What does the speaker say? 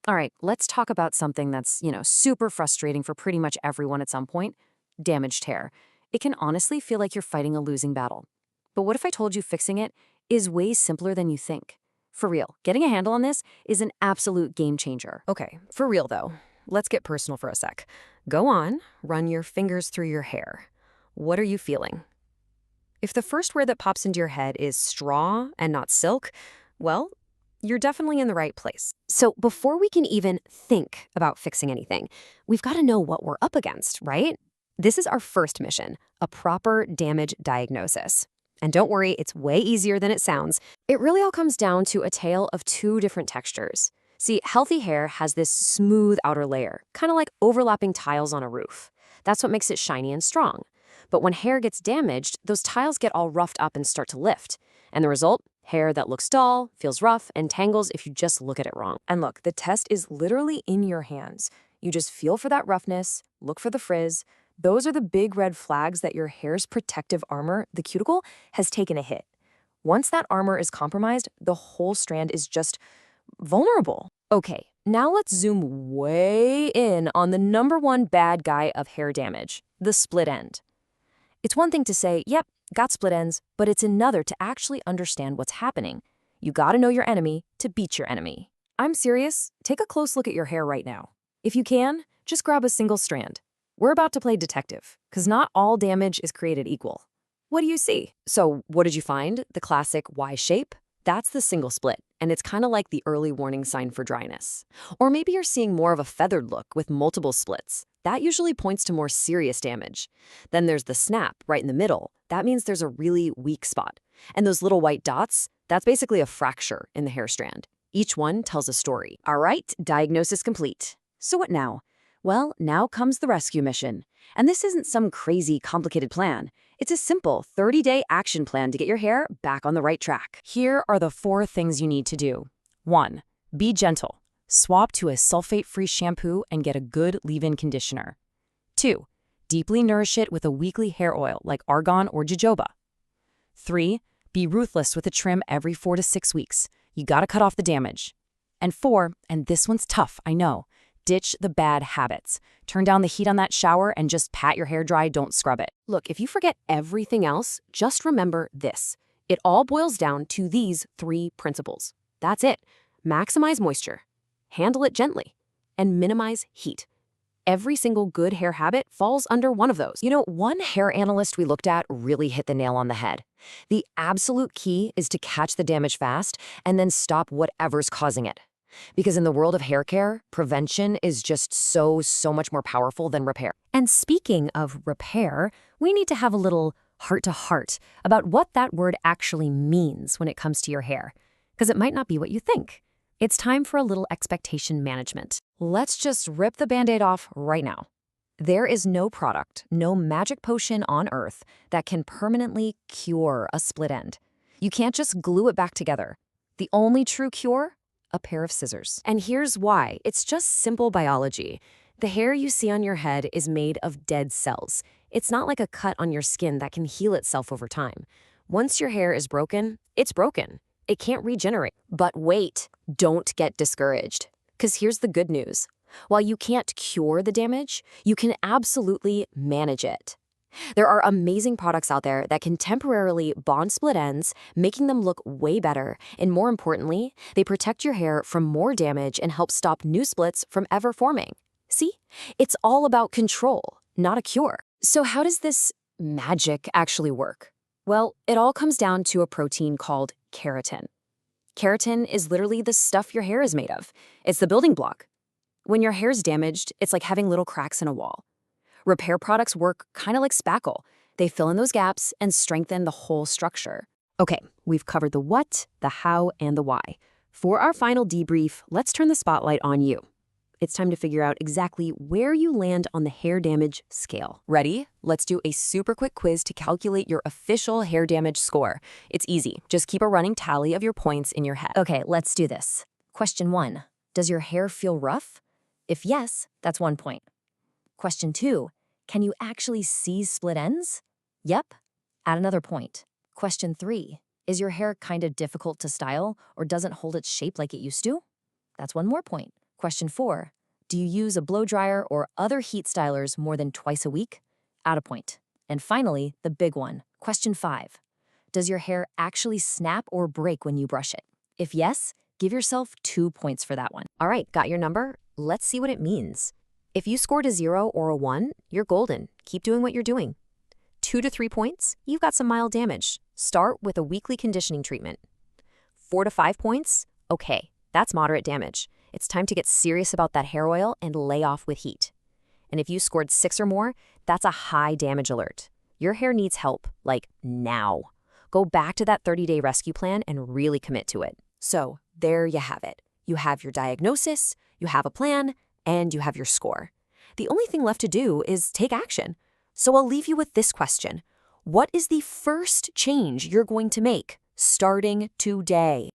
All right, let's talk about something that's, super frustrating for pretty much everyone at some point: damaged hair. It can honestly feel like you're fighting a losing battle. But what if I told you fixing it is way simpler than you think? For real, getting a handle on this is an absolute game changer. Okay, for real though, let's get personal for a sec. Go on, run your fingers through your hair. What are you feeling? If the first word that pops into your head is straw and not silk, well, you're definitely in the right place. So before we can even think about fixing anything, we've got to know what we're up against, right? This is our first mission, a proper damage diagnosis. And don't worry, it's way easier than it sounds. It really all comes down to a tale of two different textures. See, healthy hair has this smooth outer layer, kind of like overlapping tiles on a roof. That's what makes it shiny and strong. But when hair gets damaged, those tiles get all roughed up and start to lift. And the result? Hair that looks dull, feels rough, and tangles if you just look at it wrong. And look, the test is literally in your hands. You just feel for that roughness, look for the frizz. Those are the big red flags that your hair's protective armor, the cuticle, has taken a hit. Once that armor is compromised, the whole strand is just vulnerable. Okay, now let's zoom way in on the number one bad guy of hair damage, the split end. It's one thing to say, yep, got split ends, but it's another to actually understand what's happening. You gotta know your enemy to beat your enemy. I'm serious. Take a close look at your hair right now. If you can, just grab a single strand. We're about to play detective, because not all damage is created equal. What do you see? So what did you find? The classic Y shape? That's the single split, and it's kind of like the early warning sign for dryness. Or maybe you're seeing more of a feathered look with multiple splits. That usually points to more serious damage. Then there's the snap right in the middle. That means there's a really weak spot. And those little white dots, that's basically a fracture in the hair strand. Each one tells a story. All right, diagnosis complete. So what now? Well, now comes the rescue mission. And this isn't some crazy, complicated plan. It's a simple 30-day action plan to get your hair back on the right track. Here are the 4 things you need to do. 1. Be gentle. Swap to a sulfate-free shampoo and get a good leave-in conditioner. 2. Deeply nourish it with a weekly hair oil like argan or jojoba. 3. Be ruthless with a trim every 4 to 6 weeks. You gotta cut off the damage. And 4, and this one's tough, I know, ditch the bad habits. Turn down the heat on that shower and just pat your hair dry, don't scrub it. Look, if you forget everything else, just remember this. It all boils down to these 3 principles. That's it. Maximize moisture, handle it gently, and minimize heat. Every single good hair habit falls under one of those. You know, one hair analyst we looked at really hit the nail on the head. The absolute key is to catch the damage fast and then stop whatever's causing it. Because in the world of hair care, prevention is just so much more powerful than repair. And speaking of repair, we need to have a little heart-to-heart about what that word actually means when it comes to your hair. Because it might not be what you think. It's time for a little expectation management. Let's just rip the Band-Aid off right now. There is no product, no magic potion on earth that can permanently cure a split end. You can't just glue it back together. The only true cure? A pair of scissors. And here's why. It's just simple biology. The hair you see on your head is made of dead cells. It's not like a cut on your skin that can heal itself over time. Once your hair is broken, it's broken. It can't regenerate. But wait, don't get discouraged. Because here's the good news. While you can't cure the damage, you can absolutely manage it. There are amazing products out there that can temporarily bond split ends, making them look way better. And more importantly, they protect your hair from more damage and help stop new splits from ever forming. See? It's all about control, not a cure. So how does this magic actually work? Well, it all comes down to a protein called keratin. Keratin is literally the stuff your hair is made of. It's the building block. When your hair's damaged, it's like having little cracks in a wall. Repair products work kind of like spackle. They fill in those gaps and strengthen the whole structure. Okay, we've covered the what, the how, and the why. For our final debrief, let's turn the spotlight on you. It's time to figure out exactly where you land on the hair damage scale. Ready? Let's do a super quick quiz to calculate your official hair damage score. It's easy. Just keep a running tally of your points in your head. Okay, let's do this. Question 1. Does your hair feel rough? If yes, that's 1 point. Question 2. Can you actually see split ends? Yep. Add another point. Question 3. Is your hair kind of difficult to style or doesn't hold its shape like it used to? That's 1 more point. Question 4. Do you use a blow dryer or other heat stylers more than twice a week? Add a point. And finally, the big one. Question 5. Does your hair actually snap or break when you brush it? If yes, give yourself 2 points for that one. All right, got your number? Let's see what it means. If you scored a 0 or a 1, you're golden. Keep doing what you're doing. 2 to 3 points, you've got some mild damage. Start with a weekly conditioning treatment. 4 to 5 points, okay, that's moderate damage. It's time to get serious about that hair oil and lay off with heat. And if you scored 6 or more, that's a high damage alert. Your hair needs help, like now. Go back to that 30-day rescue plan and really commit to it. So there you have it. You have your diagnosis, you have a plan, and you have your score. The only thing left to do is take action. So I'll leave you with this question. What is the first change you're going to make starting today?